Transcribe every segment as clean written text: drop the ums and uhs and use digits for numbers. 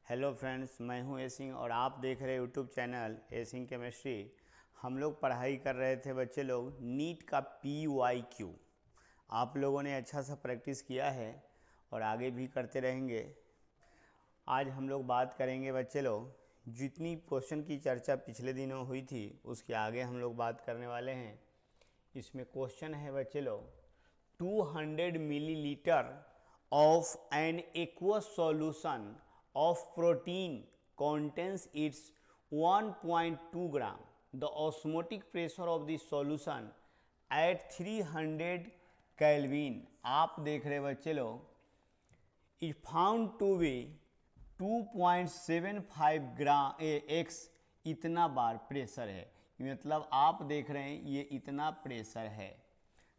Hello friends, मैं हूं ए सिंह और आप देख रहे हैं यूट्यूब चैनल ए सिंह केमिस्ट्री। हम लोग पढ़ाई कर रहे थे बच्चे लोग नीट का PYQ। आप लोगों ने अच्छा सा प्रैक्टिस किया है और आगे भी करते रहेंगे। आज हम लोग बात करेंगे बच्चे लोग जितनी क्वेश्चन की चर्चा पिछले दिनों हुई थी उसके आगे हम लोग बात करने वाले हैं। इसमें क्वेश्चन है बच्चे लोग 200 millilitre of an aqueous solution of protein contains its 1.2 gram. The osmotic pressure of the solution at 300 Kelvin, आप देख रहे बच्चे लोग, is found to be 2.75 gram x इतना बार प्रेशर है। मतलब आप देख रहे हैं ये इतना प्रेशर है।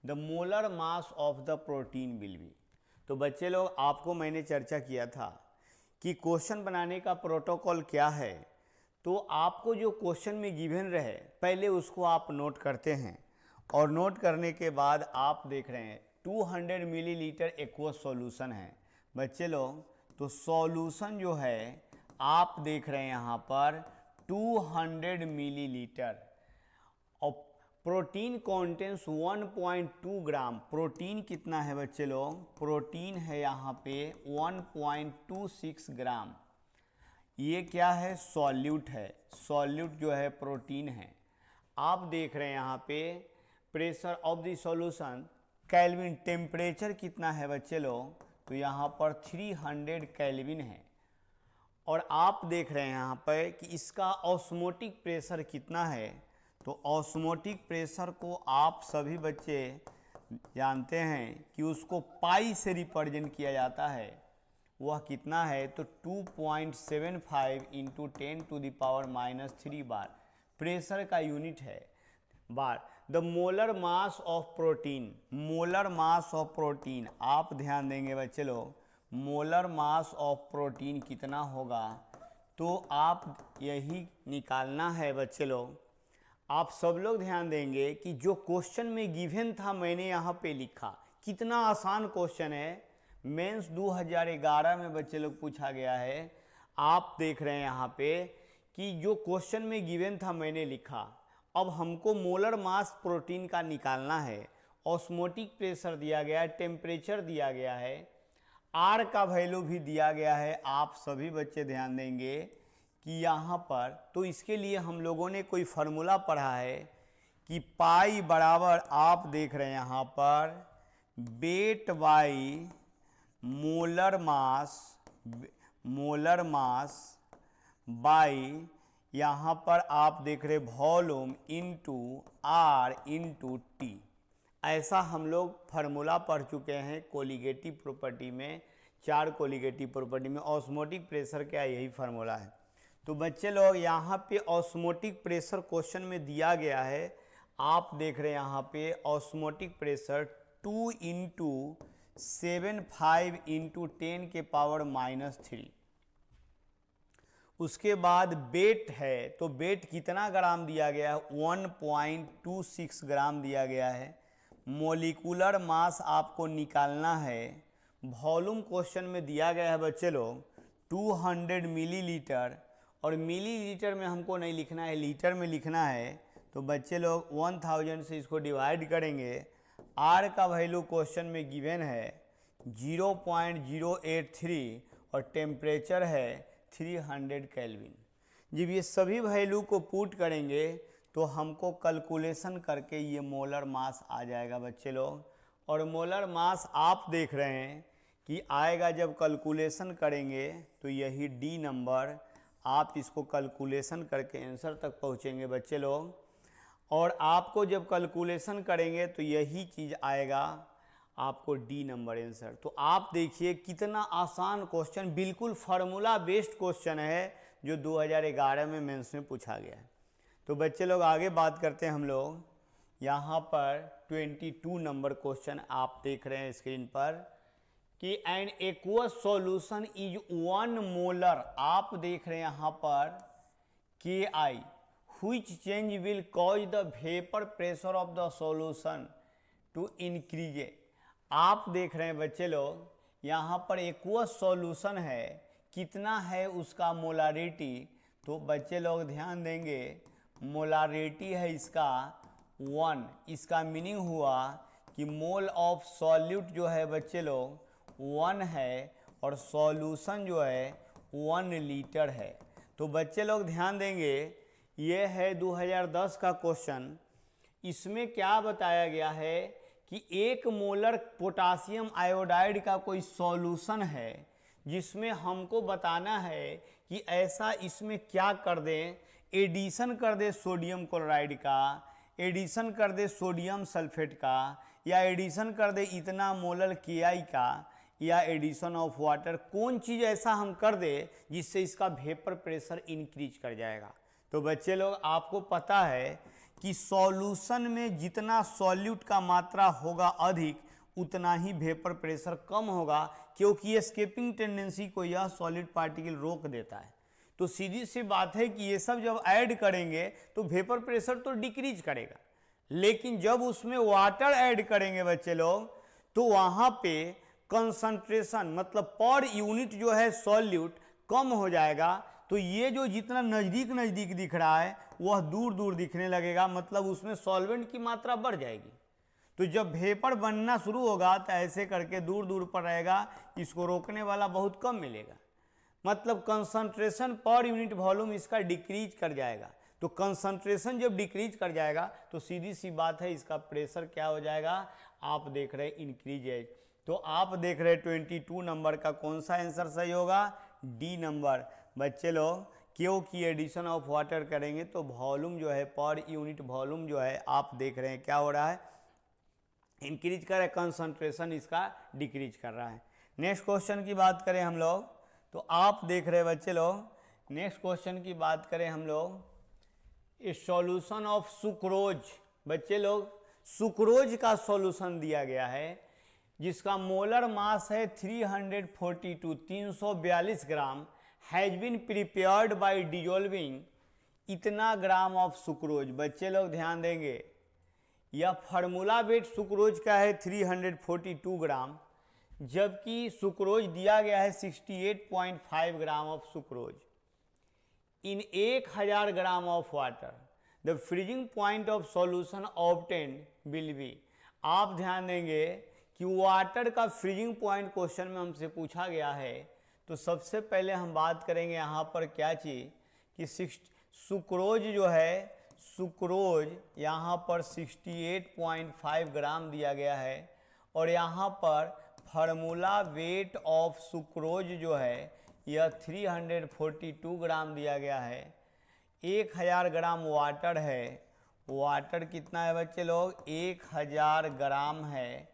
The molar mass of the protein will be. तो बच्चे लोग आपको मैंने चर्चा किया था कि क्वेश्चन बनाने का प्रोटोकॉल क्या है। तो आपको जो क्वेश्चन में गिवन रहे पहले उसको आप नोट करते हैं और नोट करने के बाद आप देख रहे हैं 200 मिलीलीटर एक्वस सॉल्यूशन है बच्चे लोग। तो सॉल्यूशन जो है आप देख रहे हैं यहाँ पर 200 मिलीलीटर और प्रोटीन कॉन्टेंस 1.2 ग्राम। प्रोटीन कितना है बच्चे लोग? प्रोटीन है यहाँ पे 1.26 ग्राम। ये क्या है? सॉल्यूट है। सॉल्यूट जो है प्रोटीन है। आप देख रहे हैं यहाँ पे pressure of the solution kelvin. Temperature कितना है बच्चे लोग? तो यहाँ पर 300 केल्विन है। और आप देख रहे हैं यहाँ पर कि इसका ऑस्मोटिक प्रेशर कितना है। तो ऑस्मोटिक प्रेशर को आप सभी बच्चे जानते हैं कि उसको पाई से रिप्रेजेंट किया जाता है। वह कितना है? तो 2.75 इंटू 10⁻³ बार प्रेशर का यूनिट है bar. The molar mass of protein. Molar mass of protein आप ध्यान देंगे बच्चे लोग, मोलर मास ऑफ प्रोटीन कितना होगा तो आप यही निकालना है बच्चे लोग। आप सब लोग ध्यान देंगे कि जो क्वेश्चन में गिवन था मैंने यहाँ पे लिखा, कितना आसान क्वेश्चन है। मेंस 2011 में बच्चे लोग पूछा गया है। आप देख रहे हैं यहाँ पे कि जो क्वेश्चन में गिवन था मैंने लिखा। अब हमको मोलर मास प्रोटीन का निकालना है। ऑस्मोटिक प्रेशर दिया गया है, टेम्परेचर दिया गया है, आर का वैल्यू भी दिया गया है। आप सभी बच्चे ध्यान देंगे कि यहाँ पर तो इसके लिए हम लोगों ने कोई फार्मूला पढ़ा है कि पाई बराबर आप देख रहे हैं यहाँ पर weight by molar mass by यहाँ पर आप देख रहे volume into R into T. ऐसा हम लोग फार्मूला पढ़ चुके हैं कोलिगेटिव प्रॉपर्टी में। 4 कोलिगेटिव प्रॉपर्टी में ऑस्मोटिक प्रेशर का यही फार्मूला है। तो बच्चे लोग यहाँ पे ऑस्मोटिक प्रेशर क्वेश्चन में दिया गया है। आप देख रहे हैं यहाँ पे ऑस्मोटिक प्रेशर 2 इंटू 75 इंटू 10⁻³ उसके बाद वेट है। तो वेट कितना ग्राम दिया गया है? 1.26 ग्राम दिया गया है। मोलिकुलर मास आपको निकालना है। वॉल्यूम क्वेश्चन में दिया गया है बच्चे लोग 200 मिलीलीटर और मिलीलीटर में हमको नहीं लिखना है, लीटर में लिखना है। तो बच्चे लोग 1000 से इसको डिवाइड करेंगे। आर का वैल्यू क्वेश्चन में गिवन है 0.083 और टेम्परेचर है 300 केल्विन। जब ये सभी वैल्यू को पुट करेंगे तो हमको कैलकुलेशन करके ये मोलर मास आ जाएगा बच्चे लोग। और मोलर मास आप देख रहे हैं कि आएगा जब कैलकुलेशन करेंगे तो यही डी नंबर। आप इसको कैलकुलेशन करके आंसर तक पहुँचेंगे बच्चे लोग। और आपको जब कैलकुलेशन करेंगे तो यही चीज़ आएगा आपको डी नंबर आंसर। तो आप देखिए कितना आसान क्वेश्चन, बिल्कुल फार्मूला बेस्ड क्वेश्चन है जो 2011 में मेंस में पूछा गया है। तो बच्चे लोग आगे बात करते हैं हम लोग। यहाँ पर 22 नंबर क्वेश्चन आप देख रहे हैं स्क्रीन पर कि an aqueous solution is 1 molar. आप देख रहे हैं यहाँ पर KI which change will cause the vapour pressure of the solution to increase. आप देख रहे हैं बच्चे लोग यहाँ पर एक्वस सॉल्यूशन है कितना है उसका मोलारिटी, तो बच्चे लोग ध्यान देंगे मोलारिटी है इसका 1। इसका मीनिंग हुआ कि मोल ऑफ सॉल्यूट जो है बच्चे लोग 1 है और सॉल्यूशन जो है 1 लीटर है। तो बच्चे लोग ध्यान देंगे ये है 2010 का क्वेश्चन। इसमें क्या बताया गया है कि 1 मोलर पोटासियम आयोडाइड का कोई सॉल्यूशन है जिसमें हमको बताना है कि ऐसा इसमें क्या कर दें, एडिशन कर दे सोडियम क्लोराइड का, एडिशन कर दे सोडियम सल्फेट का, या एडिशन कर दे इतना मोलर KI का, या एडिशन ऑफ वाटर। कौन चीज़ ऐसा हम कर दे जिससे इसका वेपर प्रेशर इंक्रीज कर जाएगा। तो बच्चे लोग आपको पता है कि सॉल्यूशन में जितना सॉल्यूट का मात्रा होगा अधिक उतना ही वेपर प्रेशर कम होगा, क्योंकि एस्केपिंग टेंडेंसी को यह सॉलिड पार्टिकल रोक देता है। तो सीधी सी बात है कि ये सब जब ऐड करेंगे तो वेपर प्रेशर तो डिक्रीज करेगा, लेकिन जब उसमें वाटर ऐड करेंगे बच्चे लोग तो वहाँ पे कंसंट्रेशन मतलब पर यूनिट जो है सॉल्यूट कम हो जाएगा। तो ये जो जितना नज़दीक नज़दीक दिख रहा है वह दूर दूर दिखने लगेगा, मतलब उसमें सॉल्वेंट की मात्रा बढ़ जाएगी। तो जब वेपर बनना शुरू होगा तो ऐसे करके दूर दूर पर रहेगा, इसको रोकने वाला बहुत कम मिलेगा, मतलब कंसंट्रेशन पर यूनिट वॉल्यूम इसका डिक्रीज कर जाएगा। तो कंसंट्रेशन जब डिक्रीज कर जाएगा तो सीधी सी बात है इसका प्रेशर क्या हो जाएगा, आप देख रहे इंक्रीज है। तो आप देख रहे 22 नंबर का कौन सा आंसर सही होगा, डी नंबर। बच्चे लोग क्योंकि एडिशन ऑफ वाटर करेंगे तो वॉल्यूम जो है पर यूनिट वॉल्यूम जो है आप देख रहे हैं क्या हो रहा है, इंक्रीज कर रहा है, कंसंट्रेशन इसका डिक्रीज कर रहा है। नेक्स्ट क्वेश्चन की बात करें हम लोग, तो आप देख रहे हैं बच्चे लोग नेक्स्ट क्वेश्चन की बात करें हम लोग, इस सॉल्यूशन ऑफ सुक्रोज। बच्चे लोग सुक्रोज का सॉल्यूशन दिया गया है जिसका मोलर मास है 342 gram, has been prepared by dissolving इतना ग्राम ऑफ सुक्रोज। बच्चे लोग ध्यान देंगे यह फार्मूला वेट सुक्रोज का है 342 ग्राम, जबकि सुक्रोज दिया गया है 68.5 gram of sucrose in 1000 gram of water. The freezing point of solution obtained will be. आप ध्यान देंगे कि वाटर का फ्रीजिंग पॉइंट क्वेश्चन में हमसे पूछा गया है। तो सबसे पहले हम बात करेंगे यहाँ पर क्या चीज़ कि सुक्रोज जो है, सुक्रोज यहाँ पर 68.5 ग्राम दिया गया है और यहाँ पर फार्मूला वेट ऑफ सुक्रोज जो है यह 342 ग्राम दिया गया है। 1000 ग्राम वाटर है, वाटर कितना है बच्चे लोग 1000 ग्राम है।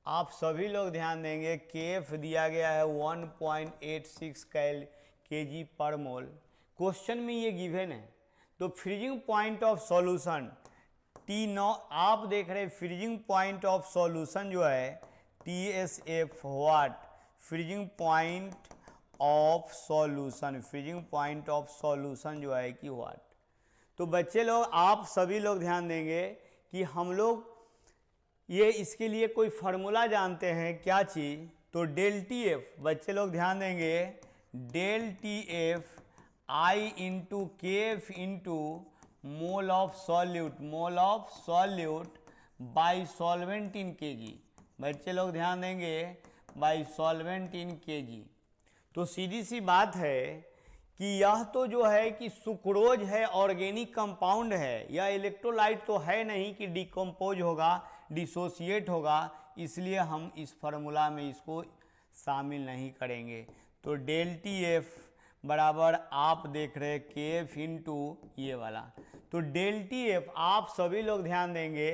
आप सभी लोग ध्यान देंगे केएफ दिया गया है 1.86 kg पर मोल, क्वेश्चन में ये गिवन है। तो freezing point of solution T0 आप देख रहे हैं, फ्रीजिंग पॉइंट ऑफ सॉल्यूशन जो है TSF what, freezing point of solution, freezing point of solution जो है कि व्हाट। तो बच्चे लोग आप सभी लोग ध्यान देंगे कि हम लोग ये इसके लिए कोई फार्मूला जानते हैं क्या चीज़, तो डेल TF। बच्चे लोग ध्यान देंगे del TF I into KF into mole of solute, mole of solute by solvent in kg। बच्चे लोग ध्यान देंगे बाई सॉल्वेंट इन kg। तो सीधी सी बात है कि यह तो जो है कि सुक्रोज है ऑर्गेनिक कंपाउंड है, यह इलेक्ट्रोलाइट तो है नहीं कि डिकम्पोज होगा, डिसोसिएट होगा, इसलिए हम इस फार्मूला में इसको शामिल नहीं करेंगे। तो डेल TF बराबर आप देख रहे KF इंटू ये वाला। तो डेल TF आप सभी लोग ध्यान देंगे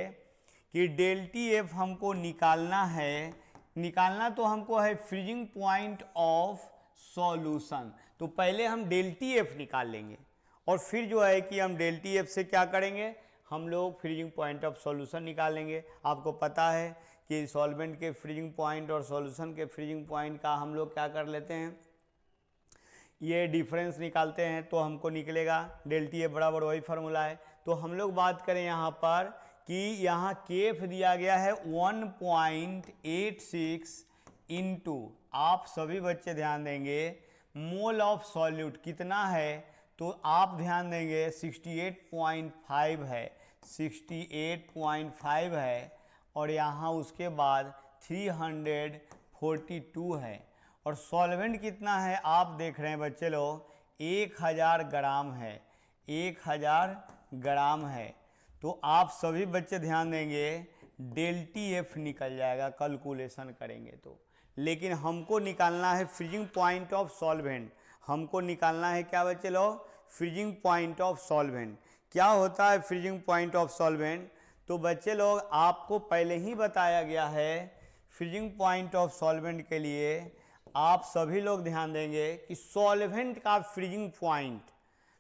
कि डेल TF हमको निकालना है, निकालना तो हमको है फ्रीजिंग पॉइंट ऑफ सॉल्यूशन। तो पहले हम डेल TF निकाल लेंगे और फिर जो है कि हम डेल TF से क्या करेंगे, हम लोग फ्रीजिंग पॉइंट ऑफ सॉल्यूशन निकालेंगे। आपको पता है कि सॉल्वेंट के फ्रीजिंग पॉइंट और सॉल्यूशन के फ्रीजिंग पॉइंट का हम लोग क्या कर लेते हैं, ये डिफरेंस निकालते हैं तो हमको निकलेगा डेल TF बराबर वही फार्मूला है। तो हम लोग बात करें यहाँ पर कि यहाँ KF दिया गया है 1.86 इंटू, आप सभी बच्चे ध्यान देंगे मोल ऑफ सॉल्यूट कितना है, तो आप ध्यान देंगे 68.5 है, 68.5 है, और यहाँ उसके बाद 342 है। और सॉल्वेंट कितना है आप देख रहे हैं बच्चे लोग, 1000 ग्राम है, 1000 ग्राम है। तो आप सभी बच्चे ध्यान देंगे डेल टी एफ निकल जाएगा कैलकुलेशन करेंगे तो। लेकिन हमको निकालना है फ्रीजिंग पॉइंट ऑफ सॉल्वेंट, हमको निकालना है क्या बच्चे लोग, फ्रीजिंग पॉइंट ऑफ सॉल्वेंट। क्या होता है फ्रीजिंग पॉइंट ऑफ सॉल्वेंट, तो बच्चे लोग आपको पहले ही बताया गया है फ्रीजिंग पॉइंट ऑफ सॉल्वेंट के लिए। आप सभी लोग ध्यान देंगे कि सॉल्वेंट का फ्रीजिंग पॉइंट,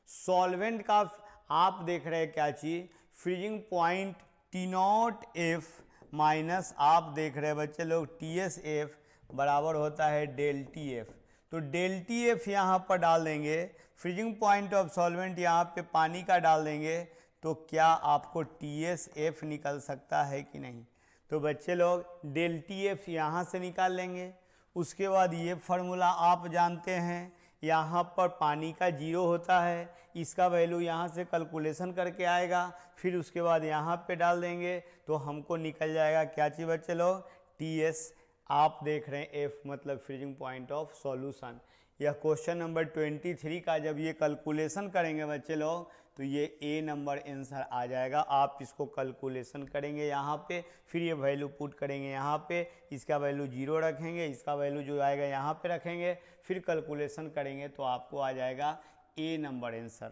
सॉल्वेंट का आप देख रहे हैं क्या चीज, freezing point T not F minus आप देख रहे हैं बच्चे लोग टी एस एफ बराबर होता है डेल टी एफ। तो डेल टी एफ यहाँ पर डाल देंगे, फ्रीजिंग पॉइंट ऑफ सॉल्वेंट यहाँ पे पानी का डाल देंगे, तो क्या आपको टी एस एफ निकल सकता है कि नहीं। तो बच्चे लोग डेल टी एफ यहाँ से निकाल लेंगे। उसके बाद ये फार्मूला आप जानते हैं, यहाँ पर पानी का जीरो होता है, इसका वैल्यू यहाँ से कैलकुलेशन करके आएगा, फिर उसके बाद यहाँ पे डाल देंगे तो हमको निकल जाएगा क्या चीज़ बच्चे लोग, टी एस आप देख रहे हैं एफ मतलब फ्रीजिंग पॉइंट ऑफ सॉल्यूशन। यह क्वेश्चन नंबर 23 का जब ये कैलकुलेशन करेंगे बच्चे लोग तो ये ए नंबर आंसर आ जाएगा। आप इसको कैलकुलेशन करेंगे यहाँ पे, फिर ये वैल्यू पुट करेंगे यहाँ पे, इसका वैल्यू 0 रखेंगे, इसका वैल्यू जो आएगा यहाँ पे रखेंगे, फिर कैलकुलेशन करेंगे तो आपको आ जाएगा ए नंबर आंसर।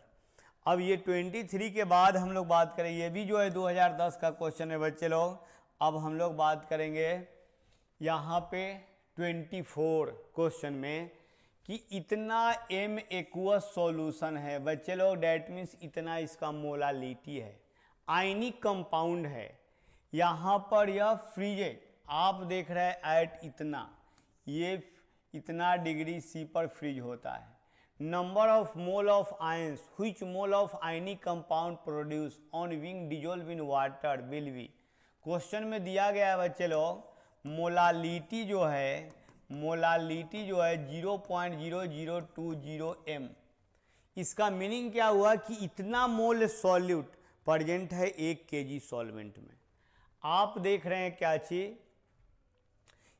अब ये 23 के बाद हम लोग बात करें, ये भी जो है 2010 का क्वेश्चन है बच्चे लोग। अब हम लोग बात करेंगे यहाँ पे 24 क्वेश्चन में कि इतना एम एक्वस सॉल्यूशन है बच्चे लोग, डैट मीन्स इतना इसका मोलालिटी है, आयनिक कंपाउंड है। यहाँ पर यह फ्रीजेड आप देख रहे हैं एट इतना, ये इतना डिग्री सी पर फ्रीज होता है। Number of mole of ions which mole of ionic compound produce on being dissolve in water will be. Question में दिया गया है बच्चे लोग मोलालिटी जो है, मोलालिटी जो है 0.0020 m। इसका मीनिंग क्या हुआ कि इतना मोल सॉल्यूट प्रेजेंट है 1 kg सॉल्वेंट में। आप देख रहे हैं क्या चीज,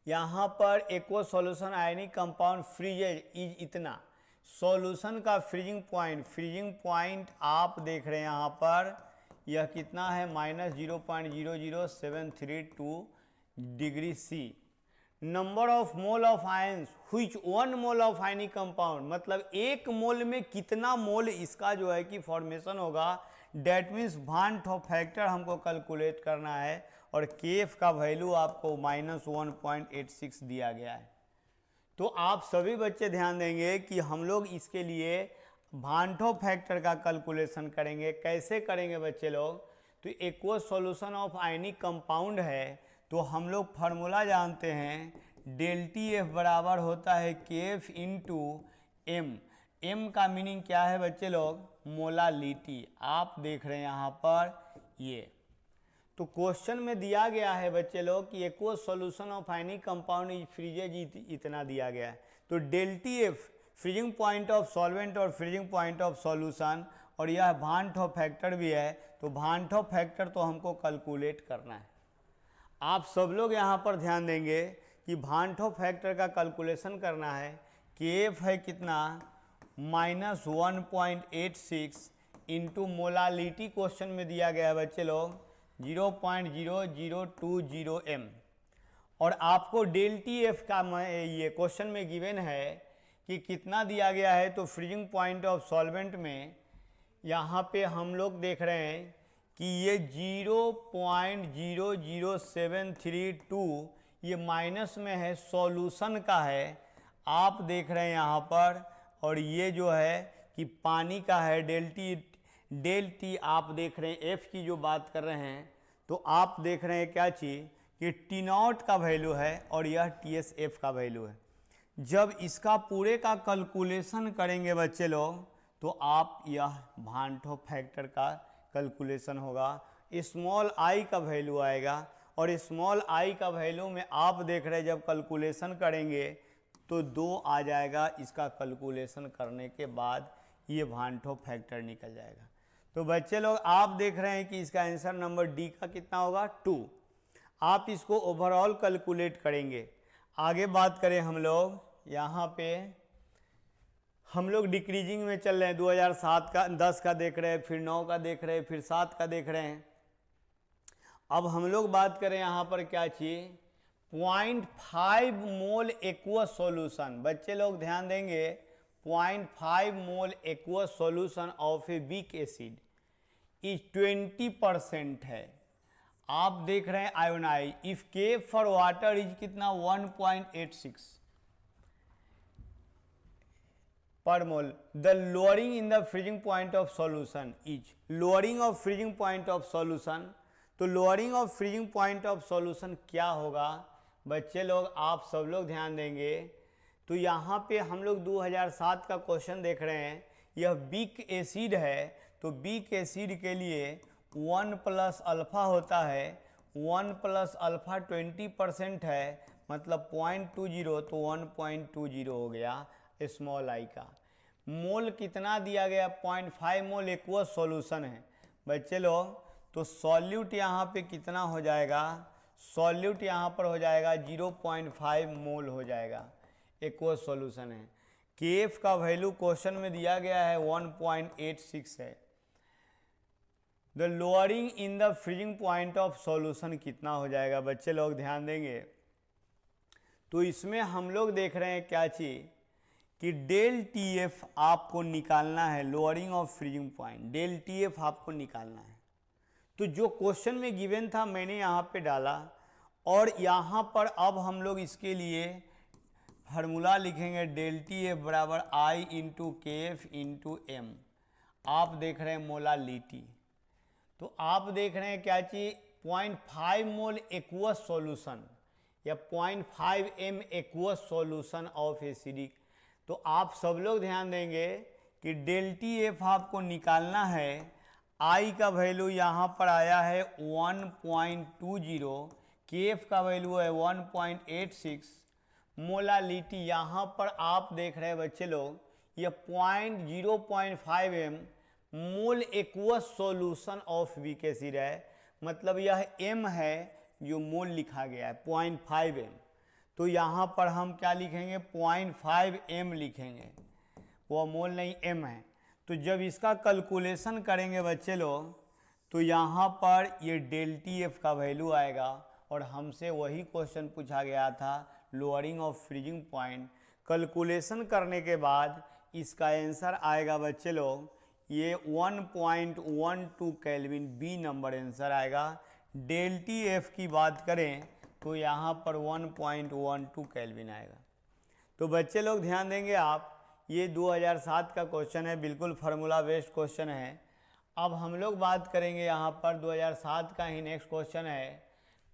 यहाँ पर aqua solution ionic compound फ्रीजेज is इतना, सॉल्यूशन का फ्रीजिंग पॉइंट आप देख रहे हैं यहाँ पर यह कितना है -0.00732 degree C. Number of mole of ions which 1 mole of ionic compound मतलब 1 मोल में कितना मोल इसका जो है कि फॉर्मेशन होगा, डेट मीन्स भान टॉप फैक्टर हमको कैलकुलेट करना है और केएफ का वैल्यू आपको -1.86 दिया गया है। तो आप सभी बच्चे ध्यान देंगे कि हम लोग इसके लिए भान टॉप फैक्टर का कैलकुलेशन करेंगे। कैसे करेंगे बच्चे लोग, तो aqueous solution of ionic compound है तो हम लोग फार्मूला जानते हैं डेल टी एफ बराबर होता है के एफ इंटू एम। एम का मीनिंग क्या है बच्चे लोग, मोलालिटी आप देख रहे हैं यहाँ पर ये। तो क्वेश्चन में दिया गया है बच्चे लोग कि aqueous solution of ionic compound is freezes इतना दिया गया है। तो del T F freezing point of solvent और फ्रीजिंग पॉइंट ऑफ सॉल्यूशन, और यह भान टॉप फैक्टर भी है, तो भान टॉप फैक्टर तो हमको कैलकुलेट करना है। आप सब लोग यहाँ पर ध्यान देंगे कि भान टॉप फैक्टर का कैलकुलेशन करना है। के एफ है कितना -1.86 इंटू मोलालिटी क्वेश्चन में दिया गया है बच्चे लोग 0.0020 m, और आपको डेल टी एफ का ये क्वेश्चन में गिवन है कि कितना दिया गया है। तो फ्रीजिंग पॉइंट ऑफ सॉल्वेंट में यहाँ पे हम लोग देख रहे हैं कि ये 0.00732 ये माइनस में है, सॉल्यूशन का है आप देख रहे हैं यहाँ पर, और ये जो है कि पानी का है डेल टी आप देख रहे हैं एफ की जो बात कर रहे हैं, तो आप देख रहे हैं क्या चीज़ कि टी नॉट का वैल्यू है और यह टी एस एफ का वैल्यू है। जब इसका पूरे का कैलकुलेशन करेंगे बच्चे लोग तो आप यह भान टॉप फैक्टर का कैलकुलेशन होगा, स्मॉल आई का वैल्यू आएगा, और स्मॉल आई का वैल्यू में आप देख रहे हैं जब कैलकुलेशन करेंगे तो 2 आ जाएगा। इसका कैलकुलेशन करने के बाद ये वान टॉप फैक्टर निकल जाएगा। तो बच्चे लोग आप देख रहे हैं कि इसका आंसर नंबर डी का कितना होगा 2। आप इसको ओवरऑल कैलकुलेट करेंगे। आगे बात करें हम लोग, यहाँ पे हम लोग डिक्रीजिंग में चल रहे हैं। 2007 का 10 का देख रहे हैं, फिर 9 का देख रहे हैं, फिर 7 का देख रहे हैं। अब हम लोग बात करें यहाँ पर क्या चाहिए, 0.5 मोल एक्वस सॉल्यूशन। बच्चे लोग ध्यान देंगे, 0.5 mole aqueous solution of a weak acid is 20% है। आप देख रहे हैं ionise, if K for water is कितना 1.86 per mole. The lowering in the freezing point of solution is, lowering of freezing point of solution. तो lowering of freezing point of solution क्या होगा बच्चे लोग, आप सब लोग ध्यान देंगे। तो यहाँ पे हम लोग 2007 का क्वेश्चन देख रहे हैं। यह वीक एसिड है, तो वीक एसिड के लिए 1 प्लस अल्फा होता है। 1 प्लस अल्फा 20% है, मतलब 0.20, तो 1.20 हो गया स्मॉल आई का। मोल कितना दिया गया, 0.5 मोल एक्वस सॉल्यूशन है बच्चे लोग। तो सॉल्यूट यहाँ पे कितना हो जाएगा, सॉल्यूट यहाँ पर हो जाएगा 0.5 मोल हो जाएगा, एक्वस सॉल्यूशन है। केएफ का वैल्यू क्वेश्चन में दिया गया है 1.86 है। The lowering in the freezing point of solution कितना हो जाएगा बच्चे लोग ध्यान देंगे। तो इसमें हम लोग देख रहे हैं क्या चीज कि डेल टी एफ आपको निकालना है, lowering of freezing point, del T F आपको निकालना है। तो जो क्वेश्चन में गिवन था मैंने यहाँ पे डाला, और यहाँ पर अब हम लोग इसके लिए फार्मूला लिखेंगे, डेल टी एफ बराबर आई इंटू के एफ इंटू एम। आप देख रहे हैं मोलालिटी, तो आप देख रहे हैं क्या चीज 0.5 मोल एक्वस सॉल्यूशन या 0.5 M aqueous solution of acidic. तो आप सब लोग ध्यान देंगे कि डेल टी एफ आपको निकालना है। आई का वैल्यू यहाँ पर आया है 1.20, के एफ का वैल्यू है 1.86, मोलालिटी यहाँ पर आप देख रहे हैं बच्चे लोग, यह 0.5 M mole aqueous solution of weak acid है, मतलब यह एम है जो मोल लिखा गया है 0.5 एम। तो यहाँ पर हम क्या लिखेंगे, 0.5 एम लिखेंगे, वह मोल नहीं एम है। तो जब इसका कैलकुलेशन करेंगे बच्चे लोग, तो यहाँ पर ये डेल टी एफ का वैल्यू आएगा, और हमसे वही क्वेश्चन पूछा गया था, lowering of freezing point. Calculation करने के बाद इसका आंसर आएगा बच्चे लोग ये 1.12 केल्विन, बी नंबर आंसर आएगा। डेल टी एफ की बात करें तो यहाँ पर 1.12 केल्विन आएगा। तो बच्चे लोग ध्यान देंगे आप, ये 2007 का क्वेश्चन है, बिल्कुल फार्मूला बेस्ड क्वेश्चन है। अब हम लोग बात करेंगे यहाँ पर 2007 का ही नेक्स्ट क्वेश्चन है,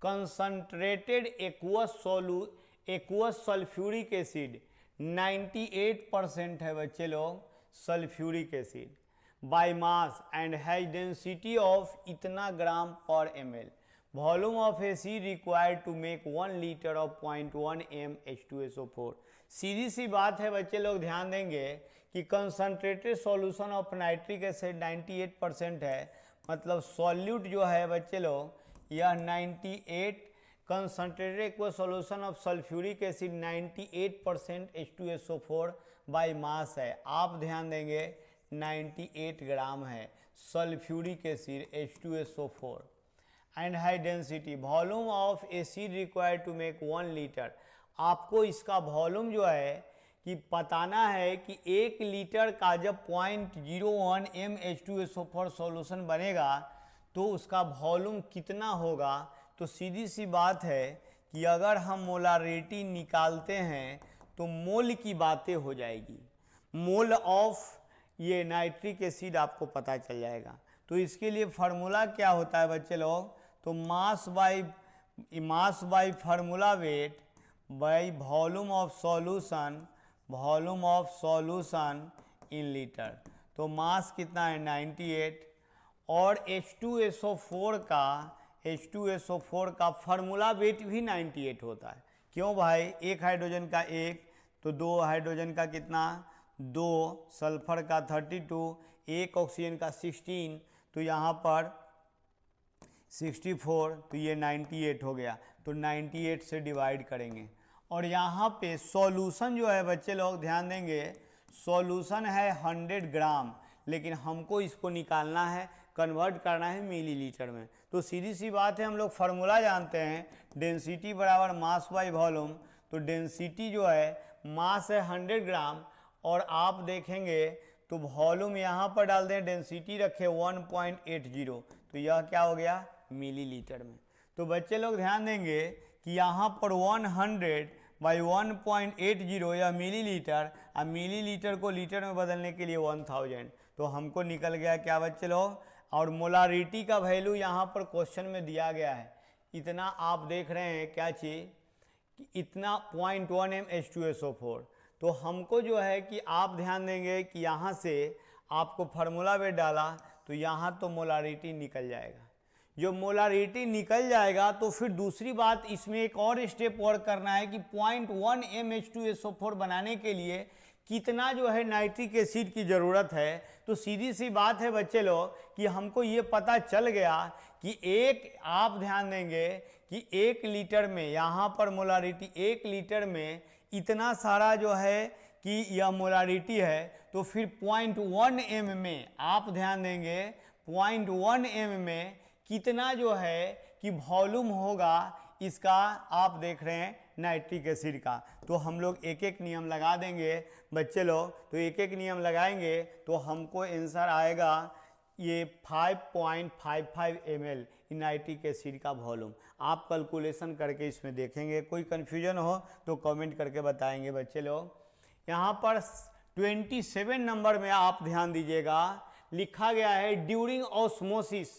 कंसंट्रेटेड एक्वस सल्फ्यूरिक एसिड 98% है बच्चे लोग, sulphuric acid by mass and has density of इतना ग्राम पर ml, volume of acid required to make 1 litre ऑफ 0.1 m H2SO4। सीधी सी बात है बच्चे लोग ध्यान देंगे कि concentrated solution of nitric acid 98% है, मतलब सॉल्यूट जो है बच्चे लोग यह 98, concentrated aqueous solution of sulphuric acid 98% H2SO4 by mass है। आप ध्यान देंगे 98 ग्राम है sulphuric acid H2SO4 and high density, volume of acid required to make 1 litre. आपको इसका वॉल्यूम जो है कि बताना है कि 1 लीटर का जब 0.01 m H2SO4 सॉल्यूशन बनेगा तो उसका वॉल्यूम कितना होगा। तो सीधी सी बात है कि अगर हम मोलारिटी निकालते हैं तो मोल की बातें हो जाएगी, मोल ऑफ ये नाइट्रिक एसिड आपको पता चल जाएगा। तो इसके लिए फार्मूला क्या होता है बच्चे लोग, तो mass by formula weight by volume of solution in litre. तो मास कितना है 98, और H2SO4 का फार्मूला वेट भी 98 होता है। क्यों भाई, एक हाइड्रोजन का 1, तो 2 हाइड्रोजन का कितना 2, सल्फर का 32, 1 ऑक्सीजन का 16, तो यहाँ पर 64, तो ये 98 हो गया। तो 98 से डिवाइड करेंगे और यहाँ पे सॉल्यूशन जो है बच्चे लोग ध्यान देंगे, सॉल्यूशन है 100 ग्राम, लेकिन हमको इसको निकालना है, कन्वर्ट करना है मिलीलीटर में। तो सीधी सी बात है, हम लोग फार्मूला जानते हैं, डेंसिटी बराबर मास बाई वॉल्यूम। तो डेंसिटी जो है मास है 100 ग्राम और आप देखेंगे तो वॉल्यूम यहाँ पर डाल दें, डेंसिटी रखे 1.80, तो यह क्या हो गया मिलीलीटर में। तो बच्चे लोग ध्यान देंगे कि यहाँ पर 100 बाई 1.80 यह मिलीलीटर, अब मिलीलीटर को लीटर में बदलने के लिए 1000, तो हमको निकल गया क्या बच्चे लोग। और मोलारिटी का वैल्यू यहाँ पर क्वेश्चन में दिया गया है, इतना आप देख रहे हैं क्या चीज़ कि इतना 0.1 m H2SO4। तो हमको जो है कि आप ध्यान देंगे कि यहाँ से आपको फार्मूला में डाला तो यहाँ तो मोलारिटी निकल जाएगा। जो मोलारिटी निकल जाएगा तो फिर दूसरी बात इसमें एक और स्टेप और करना है कि 0.1 m H2SO4 बनाने के लिए कितना जो है नाइट्रिक एसिड की ज़रूरत है। तो सीधी सी बात है बच्चे लोग कि हमको ये पता चल गया कि आप ध्यान देंगे कि 1 लीटर में यहाँ पर मोलारिटी 1 लीटर में इतना सारा जो है कि यह मोलारिटी है, तो फिर 0.1 m में आप ध्यान देंगे 0.1 m में कितना जो है कि वॉल्यूम होगा इसका, आप देख रहे हैं नाइट्रिक एसिड का। तो हम लोग एक एक नियम लगा देंगे बच्चे लोग, तो एक एक नियम लगाएंगे तो हमको आंसर आएगा ये 5.55 ml नाइट्रिक एसिड का वॉल्यूम। आप कैलकुलेशन करके इसमें देखेंगे, कोई कन्फ्यूजन हो तो कमेंट करके बताएंगे बच्चे लोग। यहाँ पर 27 नंबर में आप ध्यान दीजिएगा, लिखा गया है ड्यूरिंग ऑस्मोसिस,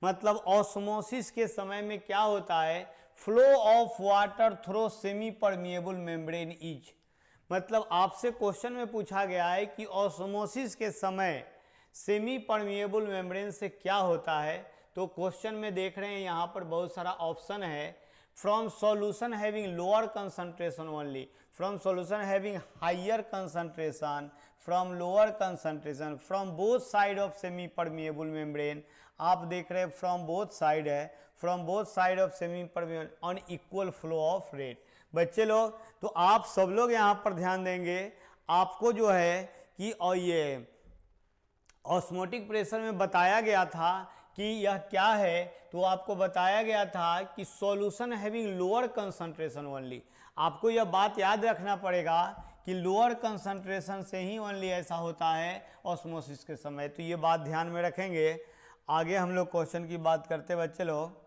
मतलब ऑस्मोसिस के समय में क्या होता है, flow of water through semi permeable membrane is, मतलब आपसे क्वेश्चन में पूछा गया है कि ऑस्मोसिस के समय सेमी परमिएबल मेम्ब्रेन से क्या होता है। तो क्वेश्चन में देख रहे हैं यहाँ पर बहुत सारा ऑप्शन है, from solution having lower concentration only, from solution having higher concentration, from lower concentration, from both side of semi permeable membrane. आप देख रहे हैं फ्रॉम बोथ साइड है, from both side of semi permeable on equal flow of rate. बच्चे लोग तो आप सब लोग यहाँ पर ध्यान देंगे, आपको जो है कि और ये ऑस्मोटिक प्रेशर में बताया गया था कि यह क्या है, तो आपको बताया गया था कि solution having lower concentration only. आपको यह बात याद रखना पड़ेगा कि लोअर कंसंट्रेशन से ही ओनली ऐसा होता है ऑस्मोसिस के समय, तो ये बात ध्यान में रखेंगे। आगे हम लोग क्वेश्चन की बात करते बच्चे लोग,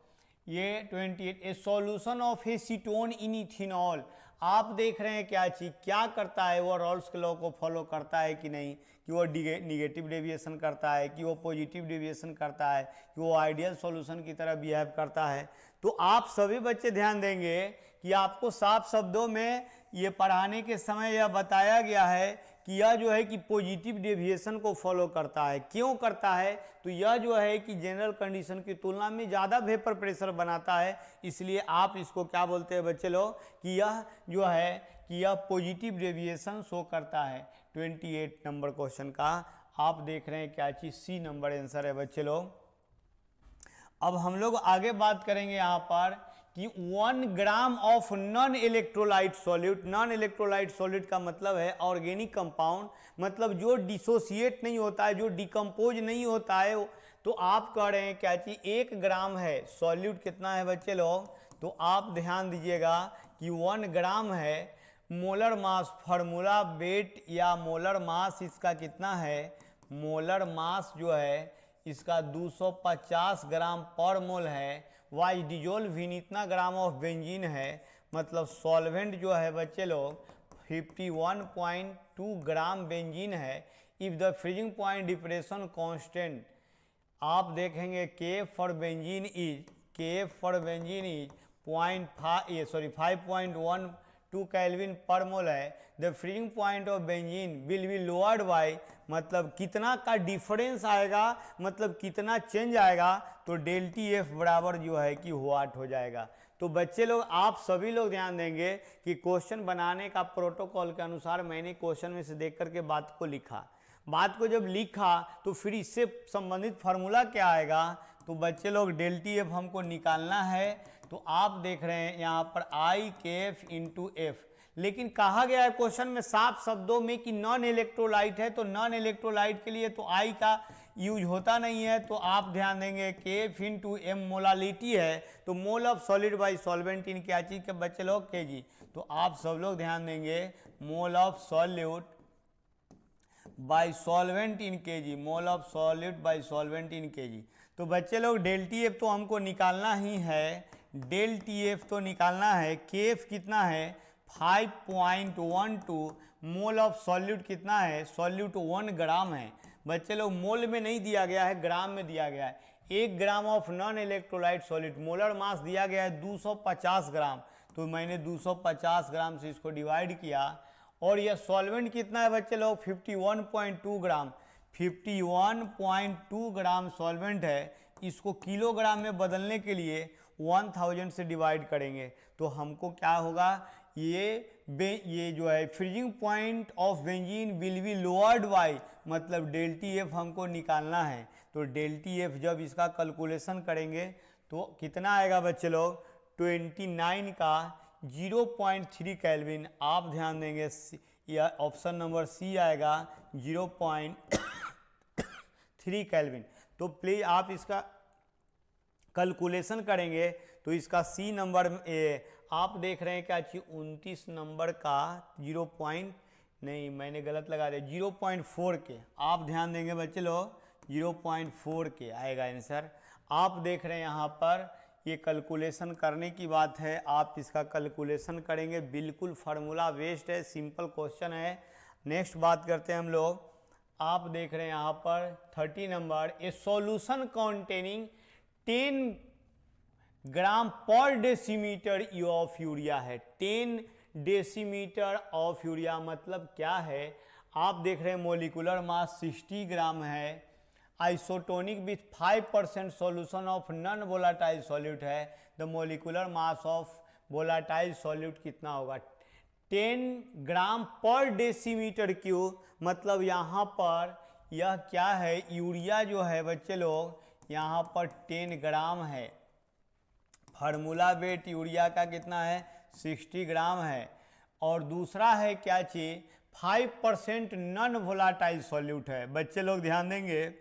ये 28 ए solution of acetone in ethanol. आप देख रहे हैं क्या चीज़ क्या करता है, वो रॉल्स के लॉ को फॉलो करता है कि नहीं, कि वो निगेटिव डेविएशन करता है, कि वो पॉजिटिव डेविएशन करता है, कि वो आइडियल सॉल्यूशन की तरह बिहेव करता है। तो आप सभी बच्चे ध्यान देंगे कि आपको साफ शब्दों में ये पढ़ाने के समय यह बताया गया है कि यह जो है कि पॉजिटिव डेविएशन को फॉलो करता है। क्यों करता है, तो यह जो है कि जनरल कंडीशन की तुलना में ज़्यादा वेपर प्रेशर बनाता है, इसलिए आप इसको क्या बोलते हैं बच्चे लोग कि यह जो है कि यह पॉजिटिव डेविएशन शो करता है। 28 नंबर क्वेश्चन का आप देख रहे हैं क्या चीज़, सी नंबर आंसर है बच्चे लोग। अब हम लोग आगे बात करेंगे यहाँ पर कि 1 gram of non electrolyte solute. Non electrolyte solute का मतलब है ऑर्गेनिक कंपाउंड, मतलब जो डिसोसिएट नहीं होता है, जो डिकम्पोज नहीं होता है। तो आप कह रहे हैं क्या चीज़ 1 ग्राम है, सॉल्यूट कितना है बच्चे लोग, तो आप ध्यान दीजिएगा कि 1 ग्राम है। मोलर मास, फार्मूला वेट या मोलर मास इसका कितना है, मोलर मास जो है इसका 250 ग्राम पर मोल है। वाइज डिजोल्व इन इतना ग्राम ऑफ बेंजीन है, मतलब सॉल्वेंट जो है बच्चे लोग 51.2 ग्राम बेंजीन है। If the freezing point depression constant, आप देखेंगे के फॉर बेंजीन इज 5.12 केल्विन पर मोल है। The freezing point of benzene will be lowered by, मतलब कितना का डिफरेंस आएगा, मतलब कितना चेंज आएगा, तो डेल्टी एफ बराबर जो है कि वाट हो जाएगा। तो बच्चे लोग आप सभी लोग ध्यान देंगे कि क्वेश्चन बनाने का प्रोटोकॉल के अनुसार मैंने क्वेश्चन में से देख करके बात को लिखा। बात को जब लिखा तो फिर इससे संबंधित फार्मूला क्या आएगा, तो बच्चे लोग डेल टी एफ हमको निकालना है। तो आप देख रहे हैं यहाँ पर आई के एफ इंटू एफ, लेकिन कहा गया है क्वेश्चन में साफ शब्दों में कि नॉन इलेक्ट्रोलाइट है, तो नॉन इलेक्ट्रोलाइट के लिए तो आई का यूज होता नहीं है। तो आप ध्यान देंगे के एफ इंटू एम मोलालिटी है, तो mole of solid by solvent इन क्या चीज के बच्चे लोग, केजी। तो आप सब लोग ध्यान देंगे मोल of solute by solvent in KG, mole of solute by solvent in KG. तो बच्चे लोग डेल टी एफ तो हमको निकालना ही है, डेल टी एफ तो निकालना है। के एफ कितना है 5.12, मोल ऑफ सॉल्यूट कितना है, सॉल्यूट 1 ग्राम है। बच्चे लोग मोल में नहीं दिया गया है, ग्राम में दिया गया है। 1 gram of non electrolyte solid, molar mass दिया गया है 250 ग्राम, तो मैंने 250 ग्राम से इसको डिवाइड किया। और यह सॉल्वेंट कितना है बच्चे लोग 51.2 ग्राम, 51.2 ग्राम सॉल्वेंट है। इसको किलोग्राम में बदलने के लिए 1000 से डिवाइड करेंगे तो हमको क्या होगा, ये जो है freezing point of benzene will be lowered by, मतलब डेल टी एफ हमको निकालना है। तो डेल टी एफ जब इसका कैलकुलेशन करेंगे तो कितना आएगा बच्चे लोग 29 का 0.3 केल्विन। आप ध्यान देंगे या ऑप्शन नंबर सी आएगा 0.3 केल्विन। तो प्लीज आप इसका कैलकुलेशन करेंगे तो इसका सी नंबर आप देख रहे हैं क्या चीज 29 नंबर का 0.4 के, आप ध्यान देंगे बच्चे लोग 0.4 के आएगा आंसर। आप देख रहे हैं यहाँ पर ये कैलकुलेशन करने की बात है, आप इसका कैलकुलेशन करेंगे, बिल्कुल फार्मूला बेस्ड है, सिंपल क्वेश्चन है। नेक्स्ट बात करते हैं हम लोग। आप देख रहे हैं यहाँ पर 30 नंबर, ए सॉल्यूशन कॉन्टेनिंग 10 ग्राम पर डेसीमीटर ऑफ यूरिया है। 10 डेसीमीटर ऑफ यूरिया मतलब क्या है, आप देख रहे हैं मोलिकुलर मास 60 ग्राम है, isotonic with 5% solution of non volatile solute है। The molecular mass of volatile solute कितना होगा 10 ग्राम पर डेसीमीटर क्यूब, मतलब यहाँ पर यह क्या है यूरिया जो है बच्चे लोग यहाँ पर 10 ग्राम है। फार्मूला वेट यूरिया का कितना है 60 ग्राम है। और दूसरा है क्या चीज 5% नॉन वोलाटाइल सॉल्यूट है। बच्चे लोग ध्यान देंगे,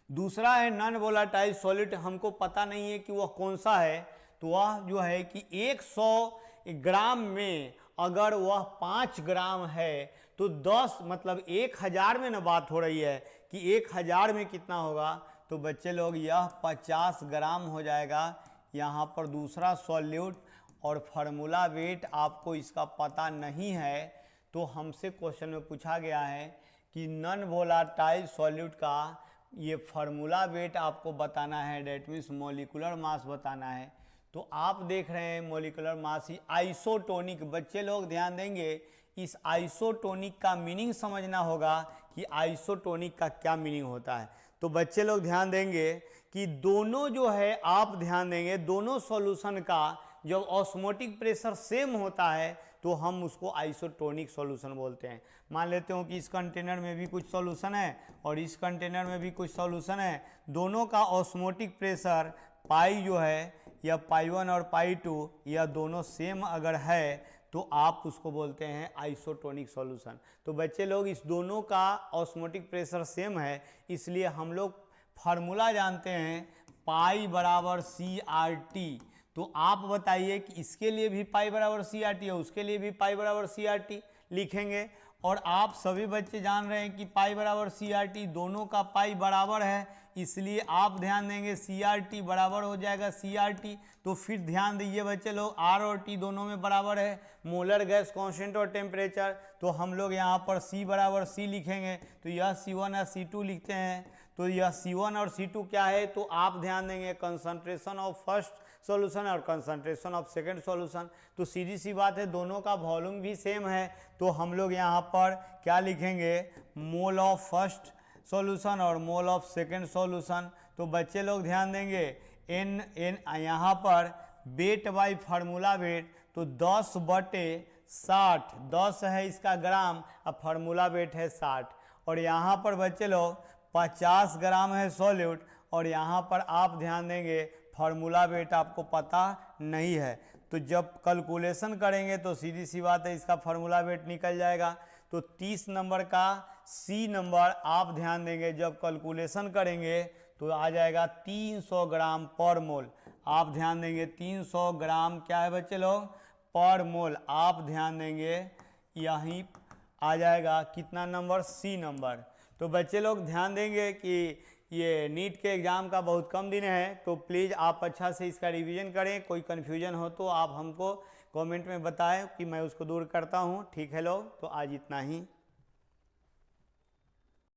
दूसरा है नॉन वोलाटाइल सॉल्यूट, हमको पता नहीं है कि वह कौन सा है। तो वह जो है कि 100 ग्राम में अगर वह 5 ग्राम है तो 10 मतलब 1000 में ना बात हो रही है कि 1000 में कितना होगा, तो बच्चे लोग यह 50 ग्राम हो जाएगा यहाँ पर दूसरा सॉल्यूट। और फार्मूला वेट आपको इसका पता नहीं है तो हमसे क्वेश्चन में पूछा गया है कि नॉन वोलाटाइल सॉल्यूट का ये फार्मूला वेट आपको बताना है, डेट मीन्स मोलिकुलर मास बताना है। तो आप देख रहे हैं मोलिकुलर मास ही आइसोटोनिक। बच्चे लोग ध्यान देंगे, इस आइसोटोनिक का मीनिंग समझना होगा कि आइसोटोनिक का क्या मीनिंग होता है। तो बच्चे लोग ध्यान देंगे कि दोनों जो है, आप ध्यान देंगे दोनों सॉल्यूशन का जब ऑस्मोटिक प्रेशर सेम होता है तो हम उसको आइसोटोनिक सॉल्यूशन बोलते हैं। मान लेते हो कि इस कंटेनर में भी कुछ सॉल्यूशन है और इस कंटेनर में भी कुछ सॉल्यूशन है, दोनों का ऑस्मोटिक प्रेशर पाई जो है या पाई 1 और पाई 2 या दोनों सेम अगर है तो आप उसको बोलते हैं आइसोटोनिक सॉल्यूशन। तो बच्चे लोग इस दोनों का ऑस्मोटिक प्रेशर सेम है, इसलिए हम लोग फार्मूला जानते हैं पाई बराबर CRT। तो आप बताइए कि इसके लिए भी पाई बराबर CRT है, उसके लिए भी पाई बराबर CRT लिखेंगे। और आप सभी बच्चे जान रहे हैं कि पाई बराबर CRT, दोनों का पाई बराबर है, इसलिए आप ध्यान देंगे CRT बराबर हो जाएगा CRT। तो फिर ध्यान दीजिए बच्चे लोग R और T दोनों में बराबर है, मोलर गैस कांस्टेंट और टेम्परेचर। तो हम लोग यहाँ पर C बराबर C लिखेंगे, तो यह C1 और C2 लिखते हैं। तो यह C1 और C2 क्या है, तो आप ध्यान देंगे कंसंट्रेशन ऑफ फर्स्ट सॉल्यूशन और कंसंट्रेशन ऑफ सेकंड सॉल्यूशन। तो सीधी सी बात है, दोनों का वॉल्यूम भी सेम है, तो हम लोग यहाँ पर क्या लिखेंगे मोल ऑफ फर्स्ट सॉल्यूशन और मोल ऑफ सेकंड सॉल्यूशन। तो बच्चे लोग ध्यान देंगे एन यहाँ पर वेट बाई फार्मूला वेट, तो 10/60, 10 है इसका ग्राम और फार्मूला वेट है 60। और यहाँ पर बच्चे लोग 50 ग्राम है सॉल्यूट, और यहाँ पर आप ध्यान देंगे फार्मूला वेट आपको पता नहीं है, तो जब कैलकुलेशन करेंगे तो सीधी सी बात है इसका फार्मूला वेट निकल जाएगा। तो 30 नंबर का सी नंबर आप ध्यान देंगे जब कैलकुलेशन करेंगे तो आ जाएगा 300 ग्राम पर मोल। आप ध्यान देंगे 300 ग्राम क्या है बच्चे लोग, पर मोल। आप ध्यान देंगे यहीं आ जाएगा कितना नंबर, सी नंबर। तो बच्चे लोग ध्यान देंगे कि ये नीट के एग्ज़ाम का बहुत कम दिन है, तो प्लीज़ आप अच्छा से इसका रिवीजन करें। कोई कन्फ्यूजन हो तो आप हमको कमेंट में बताएं कि मैं उसको दूर करता हूं। ठीक है लोग, तो आज इतना ही।